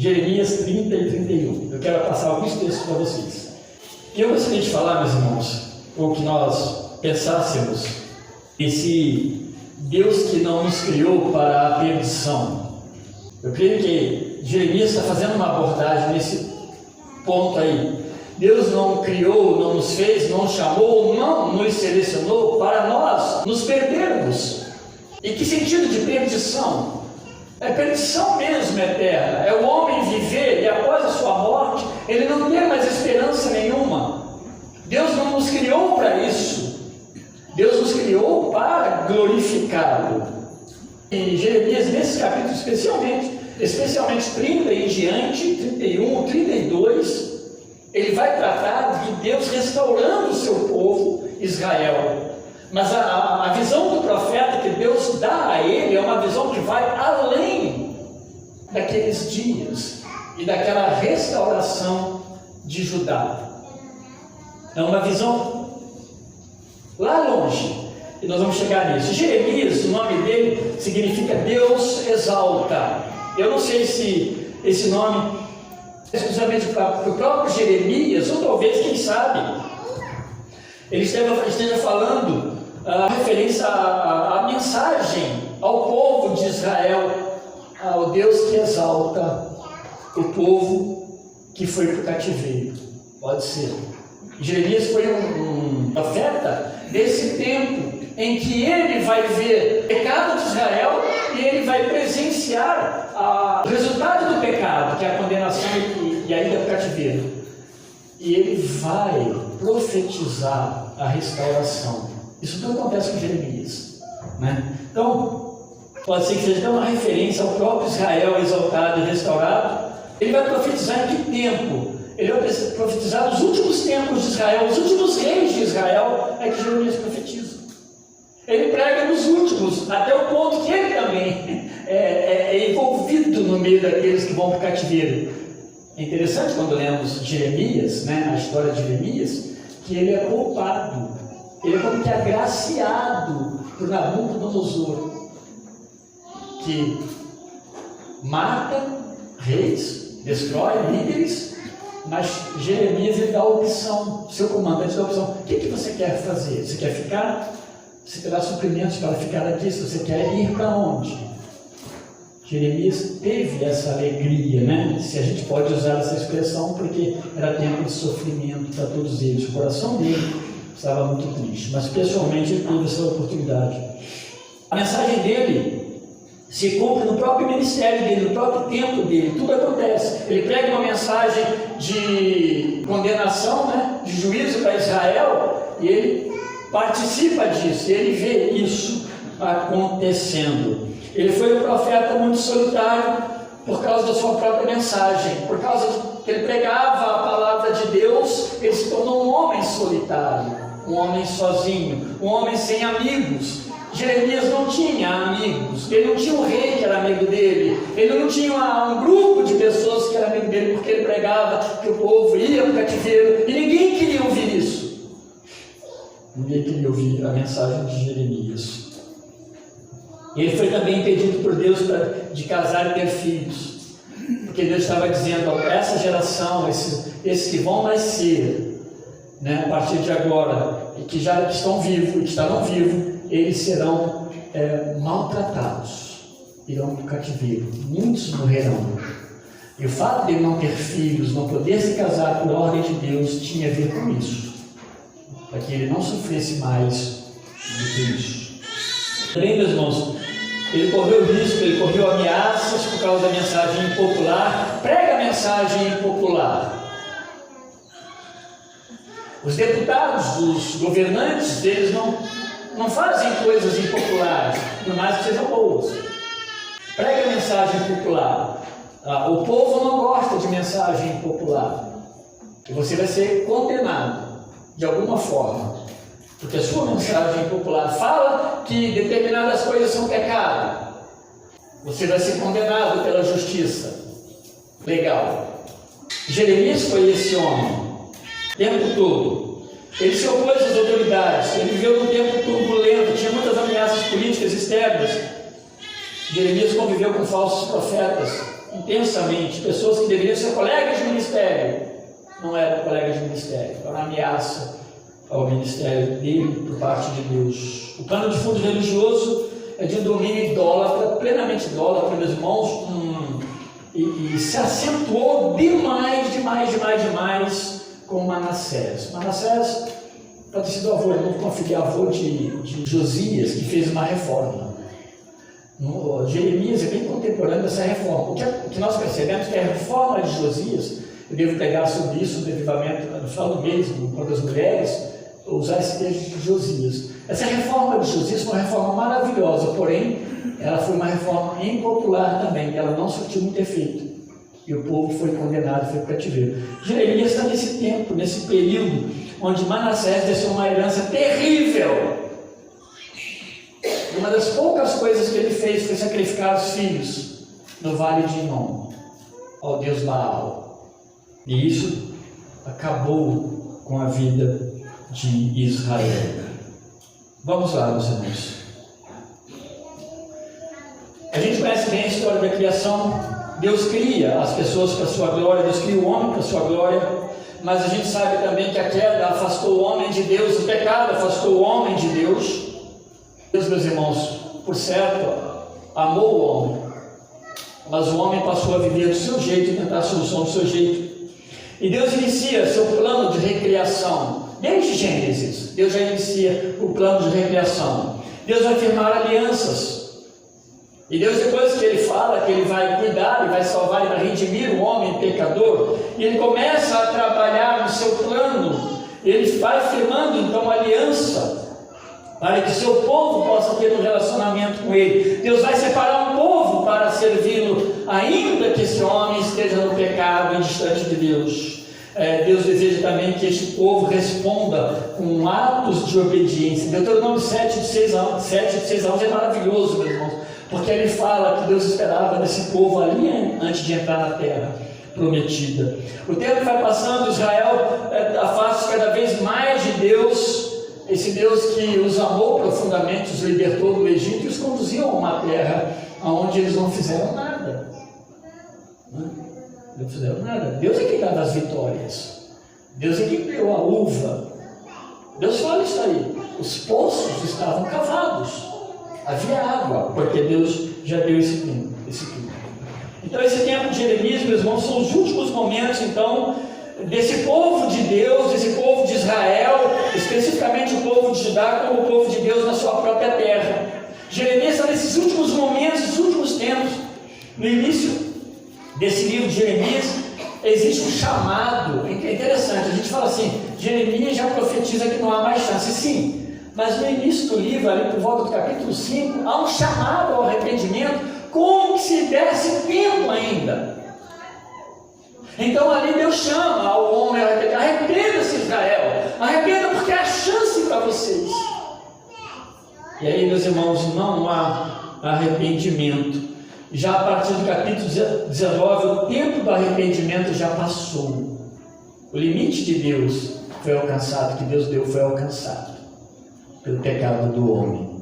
Jeremias 30 e 31. Eu quero passar alguns textos para vocês. E eu gostaria de falar, meus irmãos, ou que nós pensássemos, esse Deus que não nos criou para a perdição. Eu creio que Jeremias está fazendo uma abordagem nesse ponto aí. Deus não criou, não nos fez, não nos chamou, não nos selecionou para nós nos perdermos. E que sentido de perdição? É perdição mesmo eterna. É o homem viver e após a sua morte, ele não ter mais esperança nenhuma. Deus não nos criou para isso. Deus nos criou para glorificá-lo. E Jeremias, nesse capítulo especialmente 30 em diante, 31, 32, ele vai tratar de Deus restaurando o seu povo, Israel. Mas a visão do profeta que Deus dá a ele é uma visão que vai além daqueles dias e daquela restauração de Judá. É uma visão lá longe, e nós vamos chegar nisso. Jeremias, o nome dele significa Deus exalta. Eu não sei se esse nome é exclusivamente para o próprio Jeremias, ou talvez, quem sabe, ele esteja falando a referência à mensagem ao povo de Israel, ao Deus que exalta o povo que foi para o cativeiro. Pode ser. Jeremias foi um profeta desse tempo em que ele vai ver o pecado de Israel e ele vai presenciar o resultado do pecado, que é a condenação e a ida para o cativeiro. E ele vai profetizar a restauração. Isso tudo acontece com Jeremias, né? Então, pode ser que seja uma referência ao próprio Israel exaltado e restaurado. Ele vai profetizar em que tempo? Ele vai profetizar nos últimos tempos de Israel, os últimos reis de Israel, é que Jeremias profetiza. Ele prega nos últimos, até o ponto que ele também é envolvido no meio daqueles que vão para o cativeiro. É interessante quando lemos Jeremias, né, a história de Jeremias, que ele é poupado. Ele é como que agraciado por Nabucodonosor, que mata reis, destrói líderes, mas Jeremias ele dá a opção, seu comandante dá a opção: o que você quer fazer? Você quer ficar? Você terá suprimentos para ficar aqui? Se você quer ir para onde? Jeremias teve essa alegria, né? Se a gente pode usar essa expressão, porque era tempo de sofrimento para todos eles. O coração dele estava muito triste, mas pessoalmente ele teve essa oportunidade. A mensagem dele se cumpre no próprio ministério dele, no próprio tempo dele, tudo acontece. Ele prega uma mensagem de condenação, né, de juízo para Israel, e ele participa disso, ele vê isso acontecendo. Ele foi um profeta muito solitário por causa da sua própria mensagem, por causa que ele pregava a palavra de Deus. Ele se tornou um homem solitário, um homem sozinho, um homem sem amigos. Jeremias não tinha amigos, ele não tinha um rei que era amigo dele, ele não tinha um grupo de pessoas que era amigo dele, porque ele pregava que o povo ia para o cativeiro e ninguém queria ouvir isso. Ninguém queria ouvir a mensagem de Jeremias. Ele foi também impedido por Deus de casar e ter filhos, porque Deus estava dizendo: essa geração, esses que vão nascer, né, a partir de agora, e que já estão vivos e que estarão vivos, eles serão maltratados, irão para o cativeiro, muitos morrerão. E o fato de ele não ter filhos, não poder se casar por ordem de Deus, tinha a ver com isso, para que ele não sofresse mais do que isso. Também, meus irmãos, ele correu risco, ele correu ameaças por causa da mensagem impopular. Prega a mensagem impopular. Os deputados, os governantes, eles não fazem coisas impopulares, por mais que sejam boas. Prega a mensagem popular. O povo não gosta de mensagem impopular, e você vai ser condenado de alguma forma, porque a sua mensagem popular fala que determinadas coisas são pecado. Você vai ser condenado pela justiça legal. Jeremias foi esse homem, o tempo todo. Ele se opôs às autoridades, ele viveu num tempo turbulento, tinha muitas ameaças políticas externas. Jeremias conviveu com falsos profetas, intensamente, pessoas que deveriam ser colegas de ministério, não eram colegas de ministério, era uma ameaça ao ministério dele por parte de Deus. O pano de fundo religioso é de um domínio idólatra, plenamente idólatra, meus irmãos, e se acentuou demais com Manassés. Manassés pode ser do avô, não confio, avô de Josias, que fez uma reforma. Jeremias é bem contemporâneo dessa reforma. O que nós percebemos é que a reforma de Josias, eu devo pegar sobre isso, no derivamento, no final do mês, quando as mulheres, usar esse texto de Josias. Essa reforma de Josias foi uma reforma maravilhosa, porém, ela foi uma reforma impopular também, ela não surtiu muito efeito. E o povo foi condenado, foi para o cativeiro. Jeremias está nesse tempo, nesse período, onde Manassés deixou uma herança terrível. Uma das poucas coisas que ele fez foi sacrificar os filhos no vale de Inom, ao deus Baal. E isso acabou com a vida de Israel. Vamos lá, meus irmãos. A gente conhece bem a história da criação. Deus cria as pessoas para a sua glória, Deus cria o homem para a sua glória, mas a gente sabe também que a queda afastou o homem de Deus, o pecado afastou o homem de Deus. Deus, meus irmãos, por certo, amou o homem, mas o homem passou a viver do seu jeito e tentar a solução do seu jeito. E Deus inicia seu plano de recriação. Desde Gênesis, Deus já inicia o plano de recriação. Deus vai firmar alianças. E Deus, depois que Ele fala que Ele vai cuidar, Ele vai salvar, Ele vai redimir o homem pecador, e Ele começa a trabalhar no seu plano, Ele vai firmando então aliança, para que seu povo possa ter um relacionamento com Ele. Deus vai separar um povo para servi-lo, ainda que esse homem esteja no pecado e distante de Deus. Deus deseja também que este povo responda com atos de obediência. Deuteronômio 7, de 6 a 11 é maravilhoso, meus irmãos, porque ele fala que Deus esperava desse povo ali antes de entrar na terra prometida. O tempo vai passando, Israel afasta cada vez mais de Deus, esse Deus que os amou profundamente, os libertou do Egito e os conduziu a uma terra onde eles não fizeram nada. Não fizeram nada. Deus é quem dá as vitórias. Deus é quem criou a uva. Deus fala isso aí. Os poços estavam cavados. Havia água, porque Deus já deu esse tempo. Então esse tempo de Jeremias, meus irmãos, são os últimos momentos, então, desse povo de Deus, desse povo de Israel, especificamente o povo de Judá, como o povo de Deus na sua própria terra. Jeremias está nesses últimos momentos, esses últimos tempos. No início desse livro de Jeremias, existe um chamado. É interessante, a gente fala assim, Jeremias já profetiza que não há mais chance. Sim, mas no início do livro, ali por volta do capítulo 5, há um chamado ao arrependimento, como se desse tempo ainda. Então ali Deus chama ao homem a arrepender. Arrependa-se, Israel, arrependa, porque há chance para vocês. E aí, meus irmãos, não há arrependimento. Já a partir do capítulo 19, o tempo do arrependimento já passou. O limite de Deus foi alcançado, que Deus deu foi alcançado pelo pecado do homem.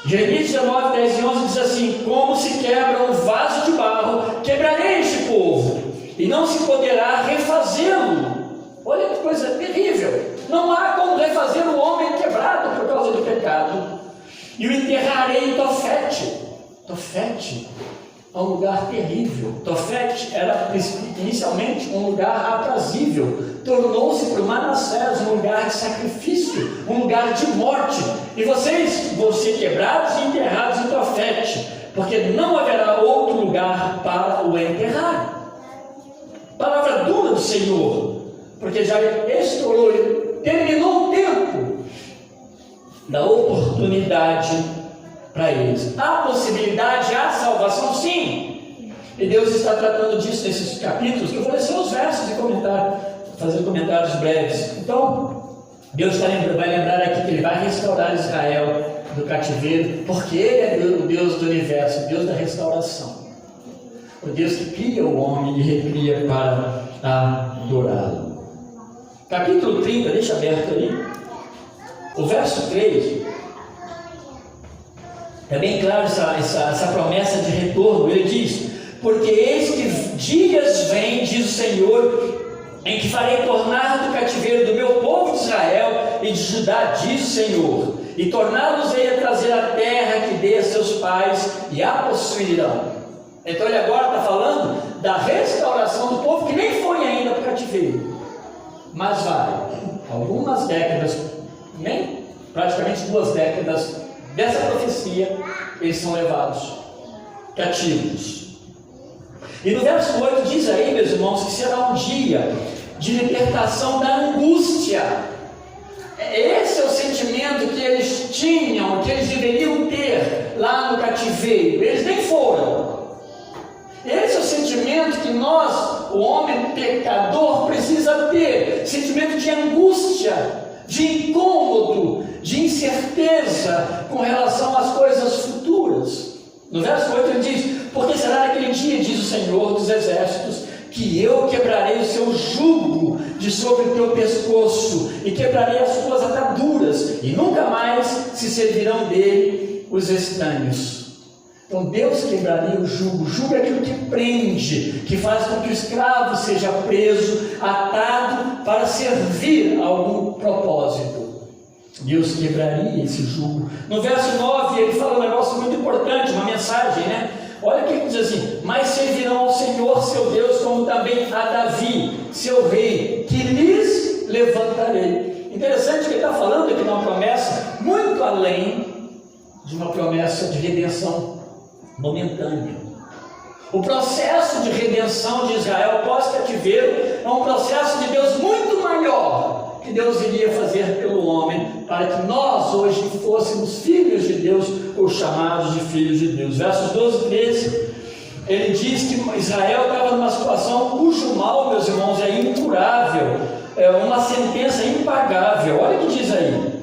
Jeremias 19, 10 e 11 diz assim: como se quebra um vaso de barro, quebrarei este povo, e não se poderá refazê-lo. Olha que coisa terrível. Não há como refazer o homem quebrado por causa do pecado. E o enterrarei em Tofete. Tofete é um lugar terrível. Tofete era inicialmente um lugar aprazível, tornou-se para Manassés um lugar de sacrifício, um lugar de morte. E vocês vão ser quebrados e enterrados em Tofete, porque não haverá outro lugar para o enterrar. Palavra dura do Senhor, porque já estourou, terminou o tempo da oportunidade para eles. Há possibilidade, há salvação, sim. E Deus está tratando disso nesses capítulos, que eu vou ler só os versos e fazer comentários breves. Então, Deus vai lembrar aqui que Ele vai restaurar Israel do cativeiro, porque Ele é o Deus do universo, o Deus da restauração. O Deus que cria o homem e recria para adorá-lo. Capítulo 30, deixa aberto aí. O verso 3... é bem claro essa promessa de retorno. Ele diz: porque eis que dias vêm, diz o Senhor, em que farei tornar do cativeiro do meu povo de Israel e de Judá, diz o Senhor, e torná-los-ei a trazer a terra que dei a seus pais, e a possuirão. Então ele agora está falando da restauração do povo que nem foi ainda para o cativeiro, mas vai, algumas décadas, nem praticamente 2 décadas dessa profecia, eles são levados cativos. E no verso 8 diz aí, meus irmãos, que será um dia de libertação da angústia. Esse é o sentimento que eles tinham, que eles deveriam ter lá no cativeiro. Eles nem foram. Esse é o sentimento que nós, o homem pecador, precisa ter. Sentimento de angústia, de incômodo, de incerteza com relação às coisas futuras. No verso 8 ele diz: porque será naquele dia, diz o Senhor dos Exércitos, que eu quebrarei o seu jugo de sobre o teu pescoço, e quebrarei as suas ataduras, e nunca mais se servirão dele os estranhos. Então Deus quebraria o jugo. O jugo é aquilo que prende, que faz com que o escravo seja preso, atado para servir a algum propósito. Deus quebraria esse jugo. No verso 9 ele fala um negócio muito importante, uma mensagem, né? Olha o que ele diz assim: mas servirão ao Senhor seu Deus, como também a Davi, seu rei, que lhes levantarei. Interessante que ele está falando aqui de uma promessa muito além de uma promessa de redenção momentânea. O processo de redenção de Israel pós-cativeiro é um processo de Deus muito maior, que Deus iria fazer pelo homem, para que nós hoje fôssemos filhos de Deus, ou chamados de filhos de Deus. Versos 12 e 13, ele diz que Israel estava numa situação cujo mal, meus irmãos, é incurável, é uma sentença impagável. Olha o que diz aí: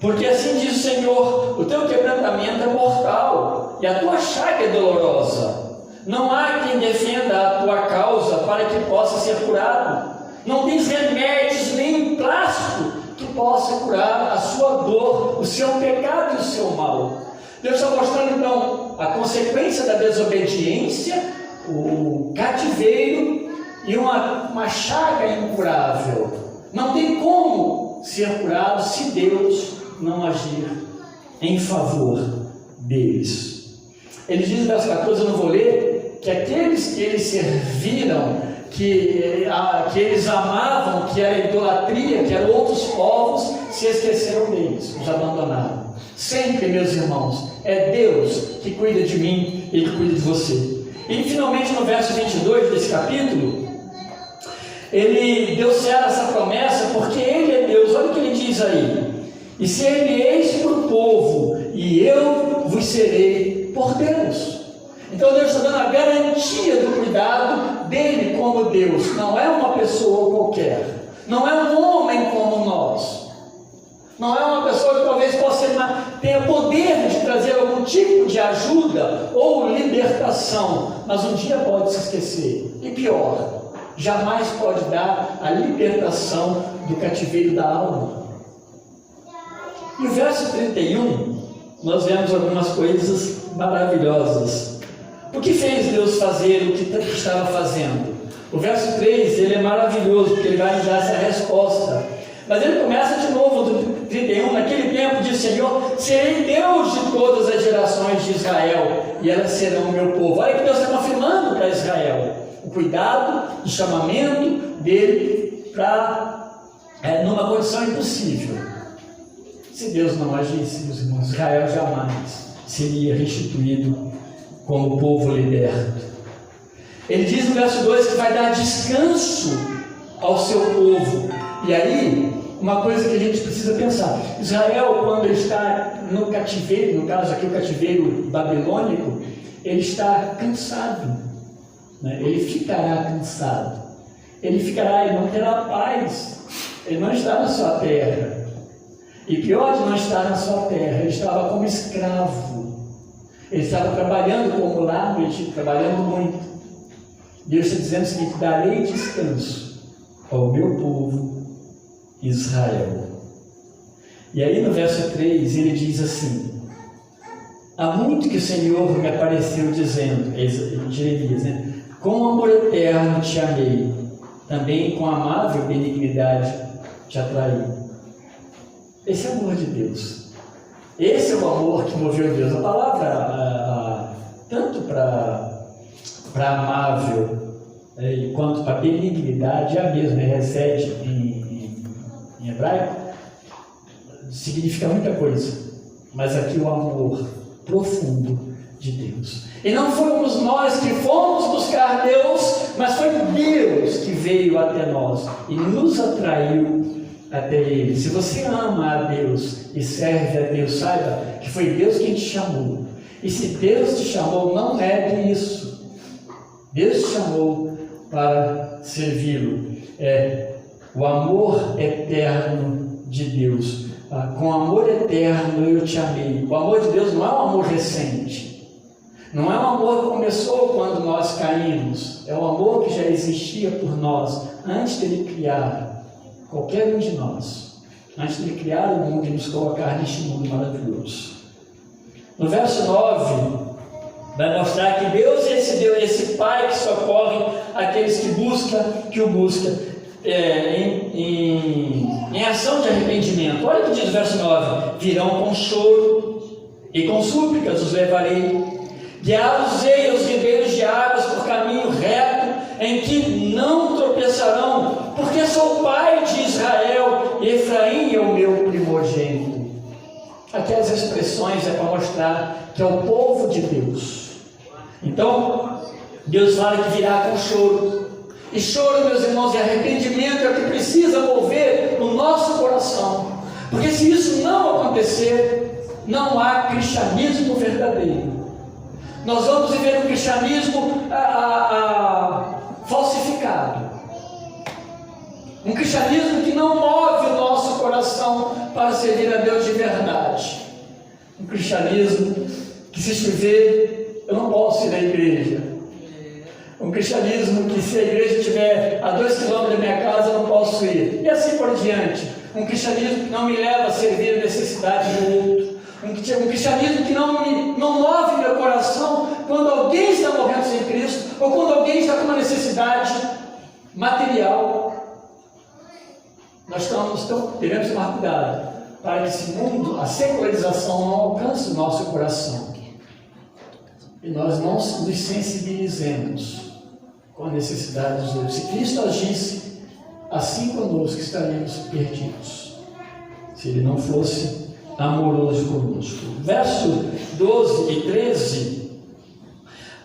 porque assim diz o Senhor, o teu quebrantamento é mortal, e a tua chaga é dolorosa. Não há quem defenda a tua causa para que possa ser curado. Não tens remédios nem plástico que possa curar a sua dor, o seu pecado e o seu mal. Deus está mostrando então a consequência da desobediência, o cativeiro e uma chaga incurável. Não tem como ser curado se Deus não agir em favor deles. Ele diz no verso 14, eu não vou ler, que aqueles que eles serviram, que eles amavam, que era idolatria, que eram outros povos, se esqueceram deles, os abandonaram. Sempre, meus irmãos, é Deus que cuida de mim e que cuida de você. E finalmente no verso 22 desse capítulo, Deus sela essa promessa, porque Ele é Deus. Olha o que Ele diz aí: e ser-me-eis por povo, e eu vos serei por Deus. Então Deus está dando a garantia do cuidado dele como Deus. Não é uma pessoa qualquer, não é um homem como nós, não é uma pessoa que talvez possa tenha poder de trazer algum tipo de ajuda ou libertação, mas um dia pode se esquecer. E pior, jamais pode dar a libertação do cativeiro da alma. E o verso 31, nós vemos algumas coisas maravilhosas. O que fez Deus fazer o que estava fazendo? O verso 3, ele é maravilhoso, porque ele vai nos dar essa resposta. Mas ele começa de novo do 31, naquele tempo diz o Senhor: serei Deus de todas as gerações de Israel, e elas serão o meu povo. Olha que Deus está confirmando para Israel o cuidado, o chamamento dele para numa condição impossível. Se Deus não agisse, meus irmãos, Israel jamais seria restituído como povo liberto. Ele diz no verso 2 que vai dar descanso ao seu povo. E aí, uma coisa que a gente precisa pensar: Israel, quando ele está no cativeiro, no caso aqui o cativeiro babilônico, ele está cansado, né? Ele ficará cansado, ele não terá paz, ele não está na sua terra. E pior de não estar na sua terra, ele estava como escravo. Ele estava trabalhando como lá no Egito, trabalhando muito. Deus está dizendo o seguinte: darei descanso ao meu povo Israel. E aí no verso 3 ele diz assim: há muito que o Senhor me apareceu dizendo, Jeremias, né? Com amor eterno te amei, também com amável benignidade te atraí. Esse é o amor de Deus. Esse é o amor que moveu Deus. A palavra, tanto para amável quanto para benignidade, é a mesma, resede em hebraico, significa muita coisa. Mas aqui o amor profundo de Deus. E não fomos nós que fomos buscar Deus, mas foi Deus que veio até nós e nos atraiu até Ele. Se você ama a Deus e serve a Deus, saiba que foi Deus quem te chamou. E se Deus te chamou, não negue isso. Deus te chamou para servi-lo. É o amor eterno de Deus. Com amor eterno eu te amei. O amor de Deus não é um amor recente. Não é um amor que começou quando nós caímos. É um amor que já existia por nós antes dele criar qualquer um de nós. Antes dele criar o mundo e nos colocar neste mundo maravilhoso. No verso 9, vai mostrar que Deus é esse Pai que socorre aqueles que o buscam em ação de arrependimento. Olha o que diz o verso 9: virão com choro e com súplicas os levarei. Guiá-los-ei aos ribeiros de águas por caminho reto, em que não tropeçarão, porque sou pai de Israel, e Efraim é o meu primogênito. Aquelas expressões é para mostrar que é o povo de Deus. Então, Deus fala que virá com choro. E choro, meus irmãos, e arrependimento é o que precisa mover o nosso coração. Porque se isso não acontecer, não há cristianismo verdadeiro. Nós vamos viver um cristianismo falsificado. Um cristianismo que não move o nosso coração para servir a Deus de verdade. Um cristianismo que, se chover, eu não posso ir à igreja. Um cristianismo que, se a igreja estiver a 2 quilômetros da minha casa, eu não posso ir. E assim por diante. Um cristianismo que não me leva a servir a necessidade do outro. Um cristianismo que não move meu coração quando alguém está morrendo sem Cristo, ou quando alguém está com uma necessidade material. Nós devemos tomar cuidado para que esse mundo, a secularização, não alcance o nosso coração. E nós não nos sensibilizemos com a necessidade dos outros. Se Cristo agisse assim conosco, estaríamos perdidos. Se Ele não fosse amoroso conosco. Verso 12 e 13,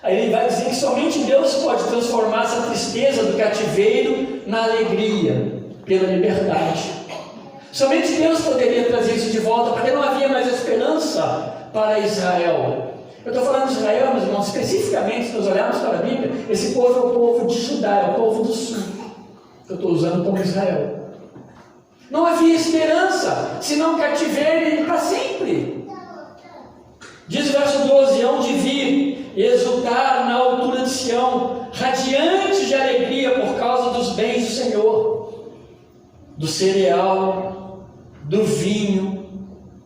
aí ele vai dizer que somente Deus pode transformar essa tristeza do cativeiro na alegria pela liberdade. Somente Deus poderia trazer isso de volta, porque não havia mais esperança para Israel. Eu estou falando de Israel, meus irmãos, especificamente, se nós olharmos para a Bíblia, esse povo é o povo de Judá, é o povo do sul. Eu estou usando como Israel. Não havia esperança, senão cativeiro para sempre. Diz o verso 12: hão de vir e exultar na altura de Sião, radiantes de alegria por causa dos bens do Senhor, do cereal, do vinho,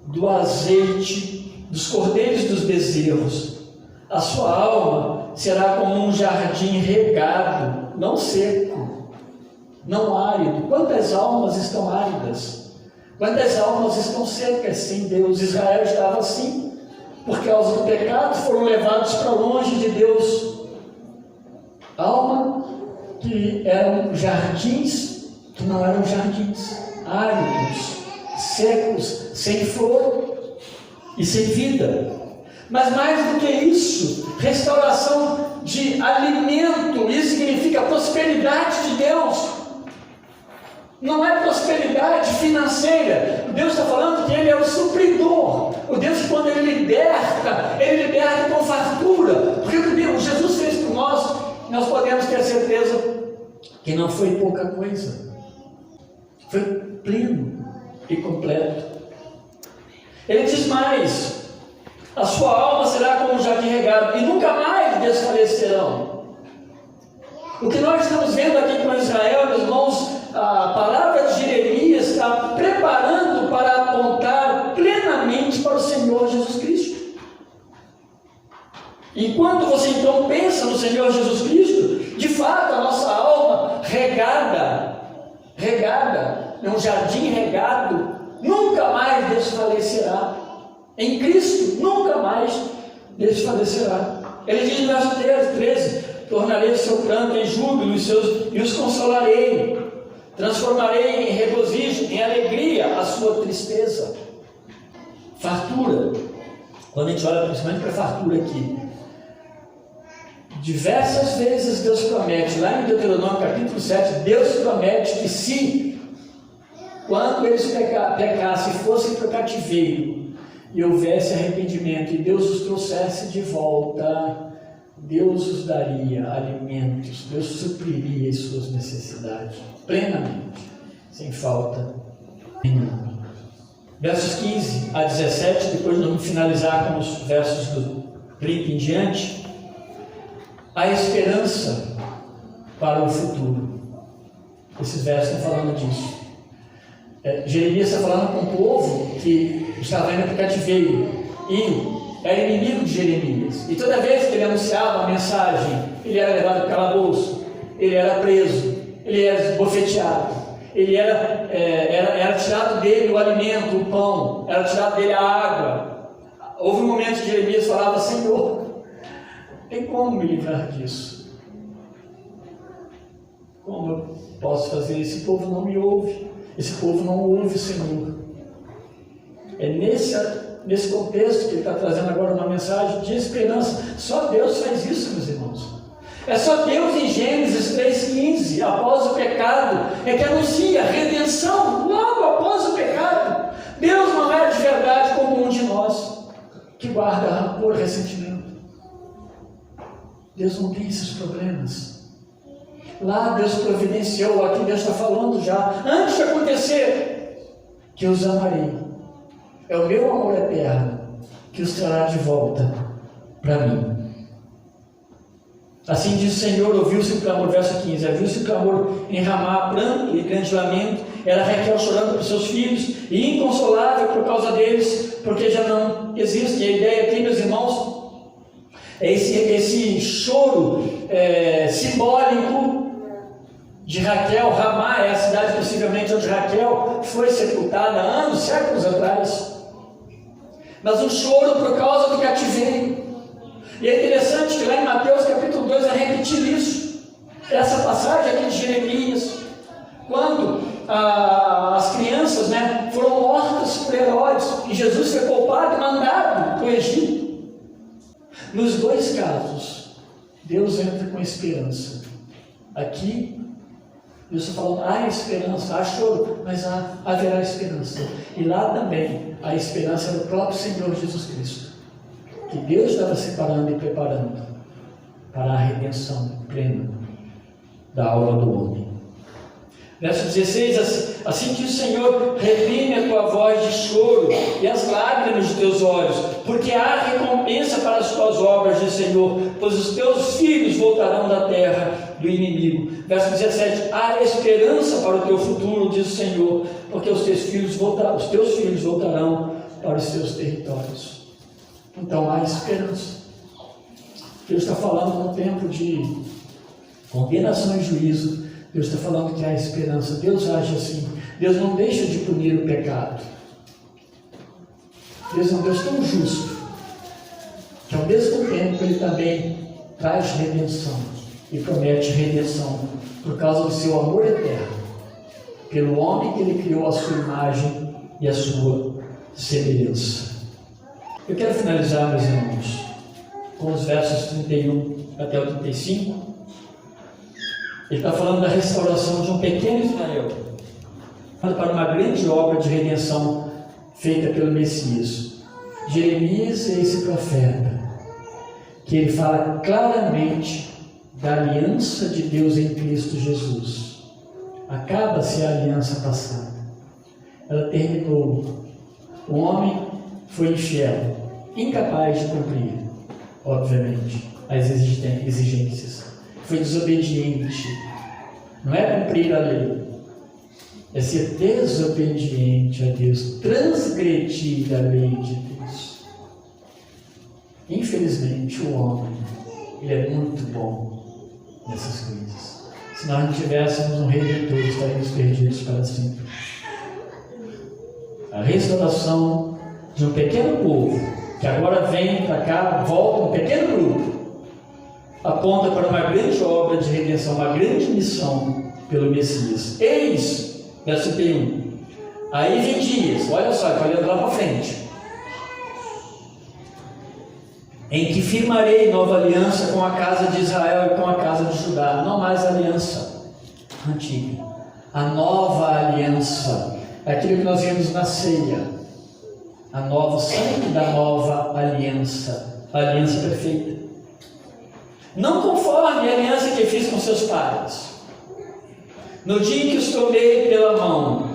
do azeite, dos cordeiros dos bezerros. A sua alma será como um jardim regado, não seco, não árido. Quantas almas estão áridas? Quantas almas estão secas sem Deus? Israel estava assim, por causa do pecado foram levados para longe de Deus. Alma que eram jardins, que não eram jardins, áridos, secos, sem flor e sem vida. Mas mais do que isso, restauração de alimento. Isso significa prosperidade de Deus. Não é prosperidade financeira. O Deus está falando que Ele é o supridor. O Deus, quando Ele liberta com fartura. Porque o que Jesus fez por nós podemos ter certeza que não foi pouca coisa. Foi pleno e completo. Ele diz mais: a sua alma será como um jardim regado, e nunca mais desfalecerão. O que nós estamos vendo aqui com Israel, meus irmãos, a palavra de Jeremias está preparando para apontar plenamente para o Senhor Jesus Cristo. Enquanto você então pensa no Senhor Jesus Cristo, de fato a nossa alma regada, é um jardim regado, nunca mais desfalecerá. Em Cristo, nunca mais desfalecerá. Ele diz no verso 13: tornarei o seu pranto em júbilo e os consolarei, transformarei em regozijo, em alegria a sua tristeza. Fartura, quando a gente olha principalmente para a fartura aqui, diversas vezes Deus promete, lá em Deuteronômio capítulo 7, Deus promete que se, quando eles pecassem, fossem para o cativeiro, e houvesse arrependimento, e Deus os trouxesse de volta, Deus os daria alimentos, Deus supriria as suas necessidades, plenamente, sem falta nenhuma. Versos 15 a 17, depois nós vamos finalizar com os versos do 30 em diante. A esperança para o futuro. Esses versos estão falando disso. Jeremias está falando com um povo que estava indo para o cativeiro e era inimigo de Jeremias. E toda vez que ele anunciava uma mensagem, ele era levado para o calabouço, ele era preso, ele era bofeteado, ele era tirado dele o alimento, o pão, era tirado dele a água. Houve um momento que Jeremias falava: Senhor, tem como me livrar disso? Como eu posso fazer? Esse povo não me ouve. Esse povo não ouve o Senhor. É nesse contexto que ele está trazendo agora uma mensagem de esperança. Só Deus faz isso, meus irmãos. É só Deus em Gênesis 3,15, após o pecado, é que anuncia a redenção logo após o pecado. Deus não é de verdade como um de nós, que guarda rancor e ressentimento. Deus não tem esses problemas. Lá Deus providenciou, aqui Deus está falando já, antes de acontecer, que eu os amarei. É o meu amor eterno que os trará de volta para mim. Assim diz o Senhor: ouviu-se o clamor, verso 15, ouviu-se o clamor em Ramá, pranto e grande lamento, era Raquel chorando por seus filhos, e inconsolável por causa deles, porque já não existem. A ideia aqui, meus irmãos, é esse choro simbólico de Raquel. Ramá é a cidade possivelmente onde Raquel foi sepultada anos, séculos atrás, mas um choro por causa do cativeiro. E é interessante que lá em Mateus capítulo 2 é repetir isso, essa passagem aqui de Jeremias, quando as crianças foram mortas por Herodes e Jesus foi poupado e mandado para o Egito. Nos dois casos, Deus entra com esperança. Aqui, Deus está falando: há esperança, há choro, mas haverá esperança. E lá também, a esperança do próprio Senhor Jesus Cristo, que Deus estava separando e preparando para a redenção plena da alma do homem. Verso 16: assim diz o Senhor: reprime a tua voz de choro e as lágrimas de teus olhos, porque há recompensa para as tuas obras, diz o Senhor, pois os teus filhos voltarão da terra do inimigo. Verso 17: há esperança para o teu futuro, diz o Senhor, porque os teus filhos voltarão para os teus territórios. Então há esperança. Deus está falando no tempo de condenação e juízo. Deus está falando que há esperança. Deus age assim. Deus não deixa de punir o pecado. Deus é um Deus tão justo que ao mesmo tempo Ele também traz redenção e promete redenção por causa do seu amor eterno pelo homem que Ele criou à sua imagem e à sua semelhança. Eu quero finalizar, meus irmãos, com os versos 31 até o 35. Ele está falando da restauração de um pequeno Israel para uma grande obra de redenção feita pelo Messias. Jeremias é esse profeta que ele fala claramente da aliança de Deus em Cristo Jesus. Acaba-se a aliança passada, ela terminou. O homem foi infiel, incapaz de cumprir, obviamente, as exigências. Foi desobediente. Não é cumprir a lei, é ser desobediente a Deus, transgredir a lei de Deus. Infelizmente, Gente, o homem, ele é muito bom nessas coisas. Se nós não tivéssemos um Redentor, estaríamos perdidos para sempre. A restauração de um pequeno povo, que agora vem para cá, volta um pequeno grupo, aponta para uma grande obra de redenção, uma grande missão pelo Messias. Eis, verso 31, aí vem dias, olha só, está olhando lá para frente, em que firmarei nova aliança com a casa de Israel e com a casa de Judá. Não mais aliança antiga, a nova aliança, aquilo que nós vimos na ceia, a nova, o sangue da nova aliança, a aliança perfeita, não conforme a aliança que fiz com seus pais, no dia em que os tomei pela mão,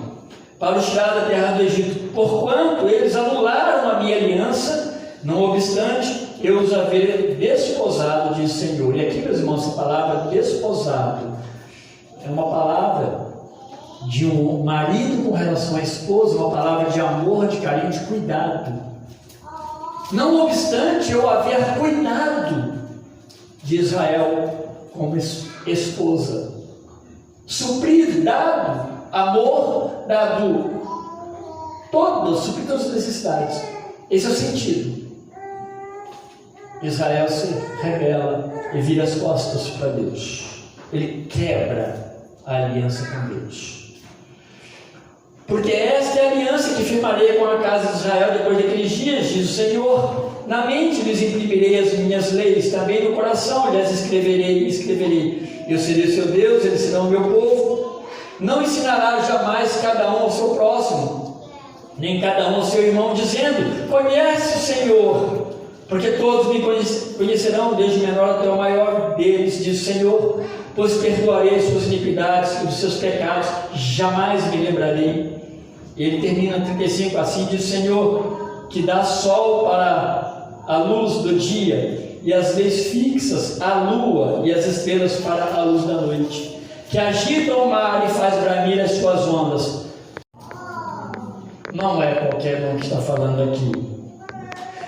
para os tirar da terra do Egito, porquanto eles anularam a minha aliança, não obstante, eu os haver desposado, diz o Senhor. E aqui, meus irmãos, essa palavra desposado é uma palavra de um marido com relação à esposa, uma palavra de amor, de carinho, de cuidado. Não obstante, eu haver cuidado de Israel como esposa, suprido, dado, amor, dado, suprir todas as necessidades. Esse é o sentido. Israel se rebela e vira as costas para Deus. Ele quebra a aliança com Deus. Porque esta é a aliança que firmarei com a casa de Israel depois daqueles dias, diz o Senhor. Na mente lhes imprimirei as minhas leis, também no coração lhes escreverei. Eu serei seu Deus, eles serão o meu povo. Não ensinará jamais cada um ao seu próximo, nem cada um ao seu irmão, dizendo: conhece o Senhor, porque todos me conhecerão, desde o menor até o maior deles, diz o Senhor, pois perdoarei as suas iniquidades e os seus pecados, jamais me lembrarei. E ele termina 35, assim diz o Senhor, que dá sol para a luz do dia, e as leis fixas, a lua e as estrelas para a luz da noite, que agita o mar e faz bramir as suas ondas. Não é qualquer um que está falando aqui.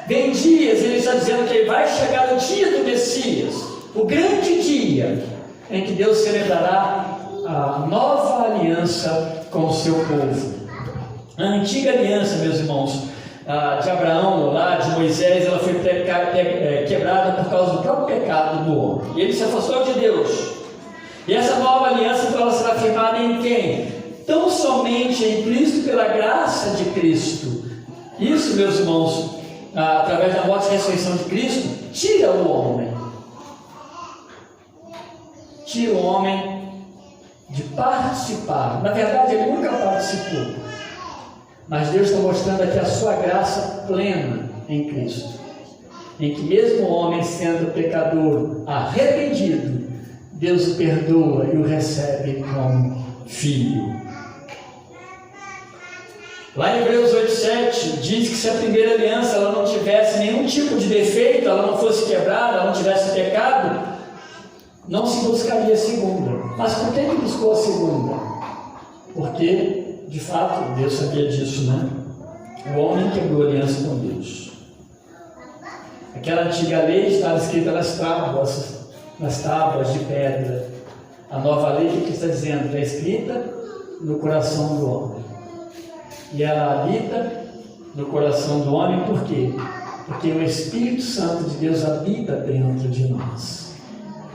Vem dias, ele está dizendo que vai chegar o dia do Messias, o grande dia, em que Deus celebrará a nova aliança com o seu povo. A antiga aliança, meus irmãos, de Abraão, lá de Moisés, ela foi quebrada por causa do próprio pecado do homem. E ele se afastou de Deus. E essa nova aliança, então, ela será firmada em quem? Tão somente em Cristo, pela graça de Cristo. Isso, meus irmãos, através da morte e ressurreição de Cristo, tira o homem. Tira o homem de participar. Na verdade, ele nunca participou. Mas Deus está mostrando aqui a sua graça plena em Cristo, em que mesmo o homem sendo pecador, arrependido, Deus o perdoa e o recebe como filho. Lá em Hebreus 8,7 diz que se a primeira aliança ela não tivesse nenhum tipo de defeito, ela não fosse quebrada, ela não tivesse pecado, não se buscaria a segunda. Mas por que buscou a segunda? Porque de fato, Deus sabia disso, né? O homem quebrou a aliança com Deus. Aquela antiga lei estava escrita nas tábuas de pedra. A nova lei, o que está dizendo? Está escrita no coração do homem. E ela habita no coração do homem, por quê? Porque o Espírito Santo de Deus habita dentro de nós.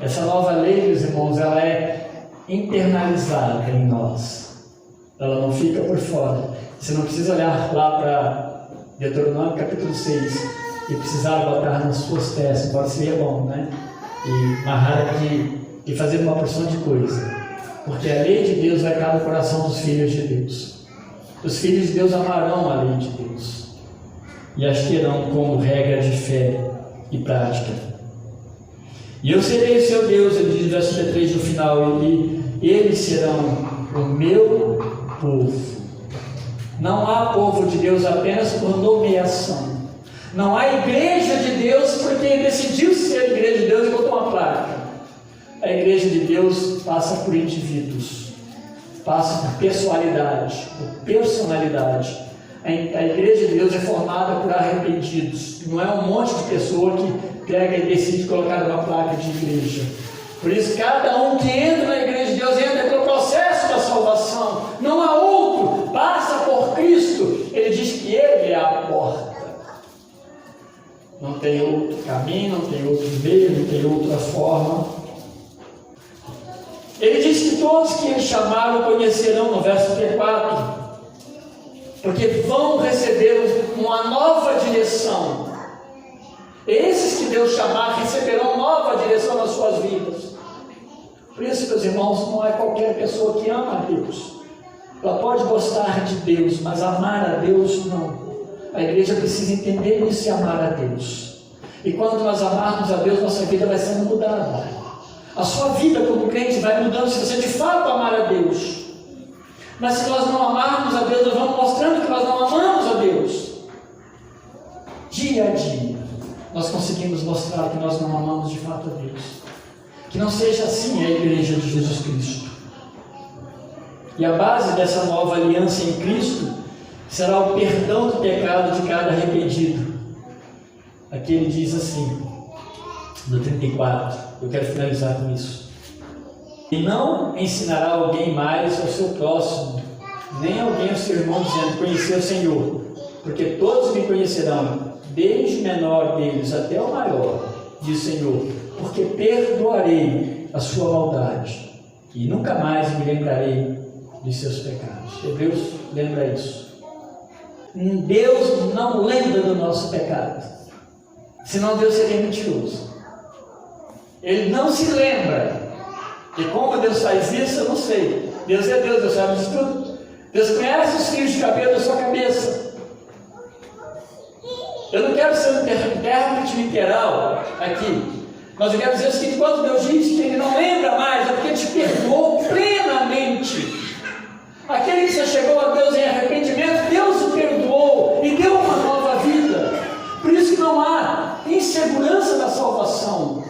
Essa nova lei, meus irmãos, ela é internalizada em nós. Ela não fica por fora. Você não precisa olhar lá para Deuteronômio capítulo 6 e precisar botar nas suas testas, embora seria bom, né? E amarrar aqui e fazer uma porção de coisa. Porque a lei de Deus vai cair no coração dos filhos de Deus. Os filhos de Deus amarão a lei de Deus e as terão como regra de fé e prática. E eu serei o seu Deus, ele diz no verso 3 no final, e eles serão o meu povo. Não há povo de Deus apenas por nomeação. Não há igreja de Deus porque ele decidiu ser igreja de Deus e botou uma placa. A igreja de Deus passa por indivíduos, passa por pessoalidade, por personalidade. A igreja de Deus é formada por arrependidos. Não é um monte de pessoa que pega e decide colocar uma placa de igreja. Por isso, cada um que entra na igreja de Deus entra pelo processo da salvação. Não há outro. Passa por Cristo. Ele diz que Ele é a porta. Não tem outro caminho, não tem outro meio, não tem outra forma. Ele diz que todos que Ele chamar o conhecerão, no verso 34. Porque vão receber uma nova direção. Esses que Deus chamar receberão nova direção nas suas vidas. Por isso, meus irmãos, não é qualquer pessoa que ama a Deus. Ela pode gostar de Deus, mas amar a Deus não. A igreja precisa entender isso e amar a Deus. E quando nós amarmos a Deus, nossa vida vai sendo mudada. A sua vida como crente vai mudando se você de fato amar a Deus. Mas se nós não amarmos a Deus, nós vamos mostrando que nós não amamos a Deus. Dia a dia, nós conseguimos mostrar que nós não amamos de fato a Deus. Que não seja assim a igreja de Jesus Cristo. E a base dessa nova aliança em Cristo será o perdão do pecado de cada arrependido. Aqui ele diz assim, no 34, eu quero finalizar com isso. E não ensinará alguém mais ao seu próximo, nem alguém ao seu irmão, dizendo, conhecer o Senhor, porque todos me conhecerão, desde o menor deles até o maior, diz o Senhor, porque perdoarei a sua maldade, e nunca mais me lembrarei de seus pecados. Hebreus lembra isso. Deus não lembra do nosso pecado, senão Deus seria mentiroso. Ele não se lembra. E como Deus faz isso, eu não sei. Deus é Deus, Deus sabe disso tudo. Deus conhece os fios de cabelo da sua cabeça. Eu não quero ser um intérprete literal aqui, mas eu quero dizer o seguinte: quando Deus diz que Ele não lembra mais, é porque Ele te perdoou plenamente. Aquele que você chegou a Deus em arrependimento, Deus o perdoou e deu uma nova vida. Por isso que não há insegurança da salvação.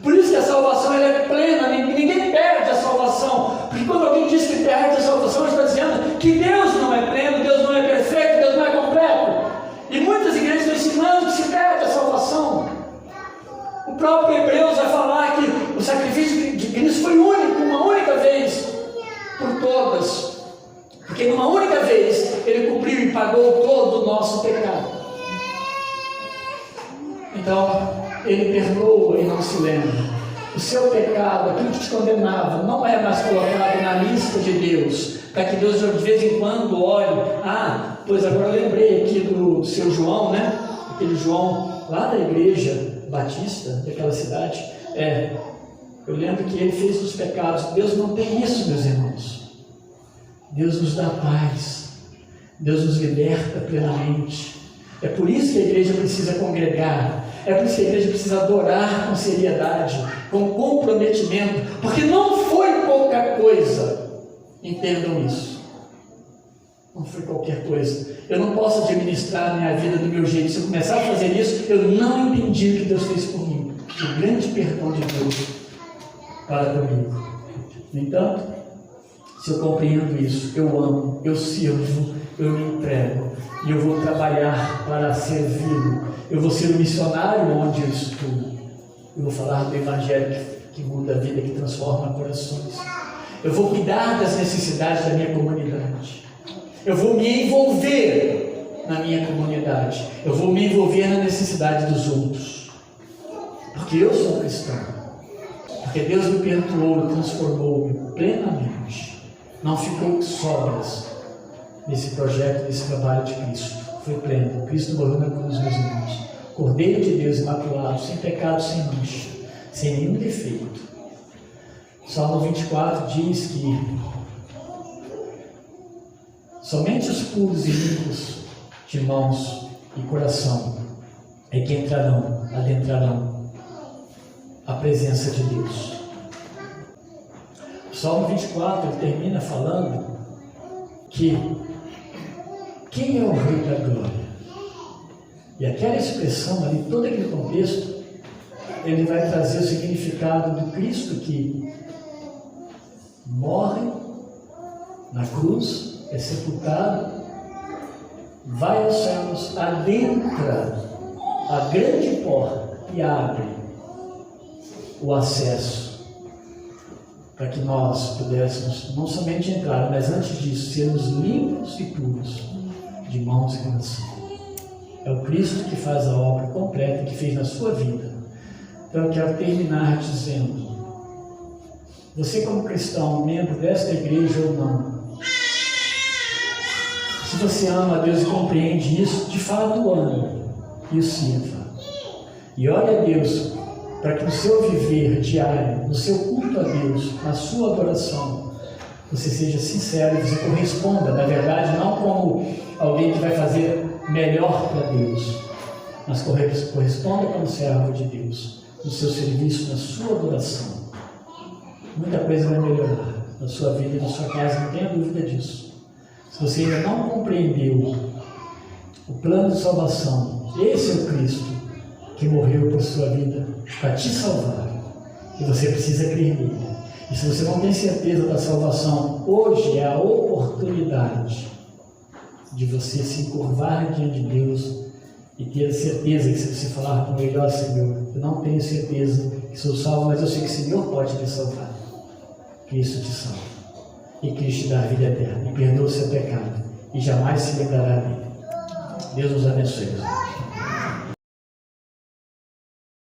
Por isso que a salvação ela é plena, ninguém perde a salvação. Porque quando alguém diz que perde a salvação, ele está dizendo que Deus não é pleno, Deus não é perfeito, Deus não é completo. E muitas igrejas estão ensinando que se perde a salvação. O próprio Hebreus vai falar que o sacrifício de Cristo foi único, uma única vez por todas. Porque numa única vez Ele cumpriu e pagou todo o nosso pecado. Então, Ele perdoa e não se lembra. O seu pecado, aquilo que te condenava, não é mais colocado na lista de Deus, para que Deus de vez em quando olhe. Ah, pois agora eu lembrei aqui do seu João, né? Aquele João lá da igreja batista, daquela cidade. Eu lembro que ele fez os pecados. Deus não tem isso, meus irmãos. Deus nos dá paz. Deus nos liberta plenamente. É por isso que a igreja precisa congregar. É por isso que a igreja precisa adorar com seriedade, com comprometimento, porque não foi pouca coisa. Entendam isso. Não foi qualquer coisa. Eu não posso administrar a minha vida do meu jeito. Se eu começar a fazer isso, eu não entendi o que Deus fez por mim. O grande perdão de Deus para comigo. No entanto, se eu compreendo isso, eu amo, eu sirvo, eu me entrego, e eu vou trabalhar para servi-lo. Eu vou ser um missionário onde eu estou. Eu vou falar do Evangelho que muda a vida, que transforma corações. Eu vou cuidar das necessidades da minha comunidade. Eu vou me envolver na minha comunidade. Eu vou me envolver na necessidade dos outros. Porque eu sou cristão. Porque Deus me perdoou e transformou-me plenamente. Não ficou sobras nesse projeto, nesse trabalho de Cristo. Foi pleno. Cristo morreu na cruz, meus irmãos. Cordeiro de Deus imaculado, sem pecado, sem mancha, sem nenhum defeito. Salmo 24 diz que somente os puros e limpos de mãos e coração é que adentrarão a presença de Deus. O Salmo 24 ele termina falando que quem é o Rei da Glória? E aquela expressão ali, todo aquele contexto, ele vai trazer o significado do Cristo que morre na cruz, é sepultado, vai aos céus, adentra a grande porta e abre o acesso para que nós pudéssemos não somente entrar, mas antes disso, sermos limpos e puros de mãos e coração. É o Cristo que faz a obra completa que fez na sua vida. Então eu quero terminar dizendo: você como cristão, membro desta igreja ou não, se você ama a Deus e compreende isso, de fato o ame e o sirva. E ore a Deus para que no seu viver diário, no seu culto a Deus, na sua adoração, você seja sincero e você corresponda, na verdade, não como alguém que vai fazer melhor para Deus, mas corresponda como servo de Deus, no seu serviço, na sua adoração. Muita coisa vai melhorar na sua vida e na sua casa, não tenha dúvida disso. Se você ainda não compreendeu o plano de salvação, esse é o Cristo que morreu por sua vida para te salvar, e você precisa crer nele. E se você não tem certeza da salvação, hoje é a oportunidade de você se encurvar diante de Deus e ter a certeza que, se você falar com ele: ó Senhor, eu não tenho certeza que sou salvo, mas eu sei que o Senhor pode me salvar. Cristo te salva, e Cristo te dá a vida eterna, e perdoa o seu pecado, e jamais se lembrará dele. Deus nos abençoe.